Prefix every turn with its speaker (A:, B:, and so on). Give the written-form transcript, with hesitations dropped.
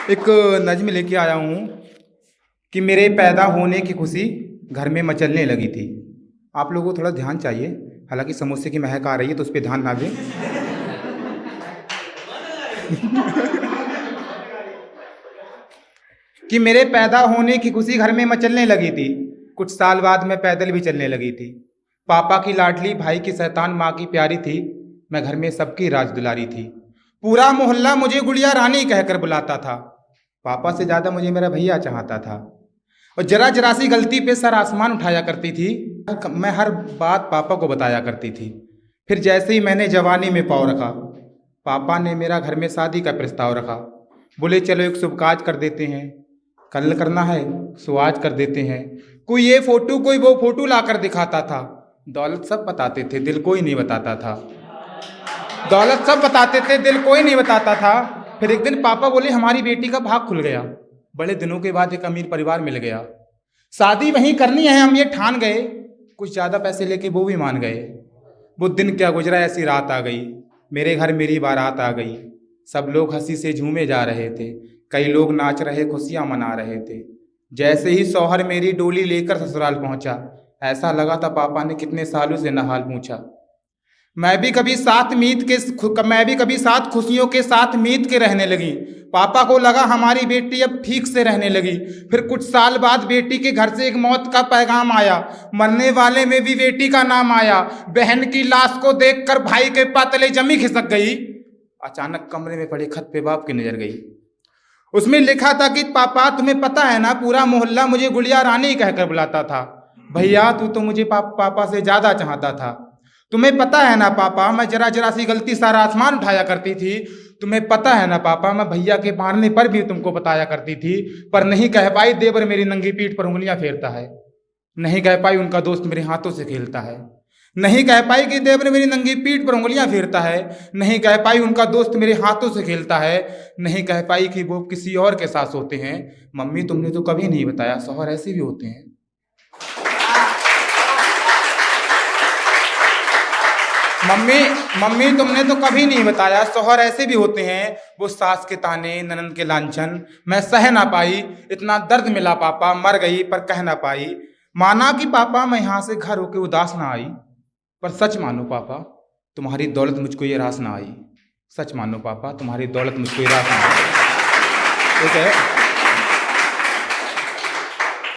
A: एक नज़्म लेके आया हूँ कि मेरे पैदा होने की खुशी घर में मचलने लगी थी। आप लोगों को थोड़ा ध्यान चाहिए, हालांकि समोसे की महक आ रही है तो उस पर ध्यान ना दें। कि मेरे पैदा होने की खुशी घर में मचलने लगी थी। कुछ साल बाद मैं पैदल भी चलने लगी थी। पापा की लाडली, भाई की शैतान, माँ की प्यारी थी। मैं घर में सबकी राज दुलारी थी। पूरा मोहल्ला मुझे गुड़िया रानी कहकर बुलाता था। पापा से ज्यादा मुझे मेरा भैया चाहता था। और जरा जरा सी गलती पे सर आसमान उठाया करती थी। मैं हर बात पापा को बताया करती थी। फिर जैसे ही मैंने जवानी में पाँव रखा, पापा ने मेरा घर में शादी का प्रस्ताव रखा। बोले चलो एक शुभ काज कर देते हैं, कल करना है सो आज कर देते हैं। कोई ये फोटो कोई वो फोटो ला कर दिखाता था। दौलत सब बताते थे, दिल कोई नहीं बताता था। दौलत सब बताते थे, दिल कोई नहीं बताता था। फिर एक दिन पापा बोले हमारी बेटी का भाग खुल गया। बड़े दिनों के बाद एक अमीर परिवार मिल गया। शादी वहीं करनी है हम ये ठान गए। कुछ ज्यादा पैसे लेके वो भी मान गए। वो दिन क्या गुजरा, ऐसी रात आ गई। मेरे घर मेरी बारात आ गई। सब लोग हंसी से झूमे जा रहे थे। कई लोग नाच रहे, खुशियां मना रहे थे। जैसे ही शौहर मेरी डोली लेकर ससुराल पहुंचा, ऐसा लगा था पापा ने कितने सालों से न हाल पूछा। मैं भी कभी साथ खुशियों के साथ मीत के रहने लगी। पापा को लगा हमारी बेटी अब ठीक से रहने लगी। फिर कुछ साल बाद बेटी के घर से एक मौत का पैगाम आया। मरने वाले में भी बेटी का नाम आया। बहन की लाश को देखकर भाई के पातले जमी खिसक गई। अचानक कमरे में पड़े खत पे बाप की नजर गई। उसमें लिखा था कि पापा तुम्हें पता है ना, पूरा मोहल्ला मुझे गुड़िया रानी कहकर बुलाता था। भैया तू तो मुझे पापा से ज्यादा चाहता था। तुम्हें पता है ना पापा, मैं जरा जरा सी गलती सारा आसमान उठाया करती थी। तुम्हें पता है ना पापा, मैं भैया के मारने पर भी तुमको बताया करती थी। पर नहीं कह पाई देवर मेरी नंगी पीठ पर उंगलियां फेरता है। नहीं कह पाई उनका दोस्त मेरे हाथों से खेलता है। नहीं कह पाई कि देवर मेरी नंगी पीठ पर उंगलियां फेरता है। नहीं कह पाई उनका दोस्त मेरे हाथों से खेलता है। नहीं कह पाई कि वो किसी और के साथ होते हैं। मम्मी तुमने तो कभी नहीं बताया शौहर ऐसे भी होते हैं। मम्मी मम्मी तुमने तो कभी नहीं बताया शौहर ऐसे भी होते हैं। वो सास के ताने, ननद के लांछन मैं सह ना पाई। इतना दर्द मिला पापा, मर गई पर कह ना पाई। माना कि पापा मैं यहाँ से घर होके उदास ना आई। पर सच मानो पापा, तुम्हारी दौलत मुझको ये रास ना आई। सच मानो पापा, तुम्हारी दौलत मुझको ये रास ना आई। ठीक है।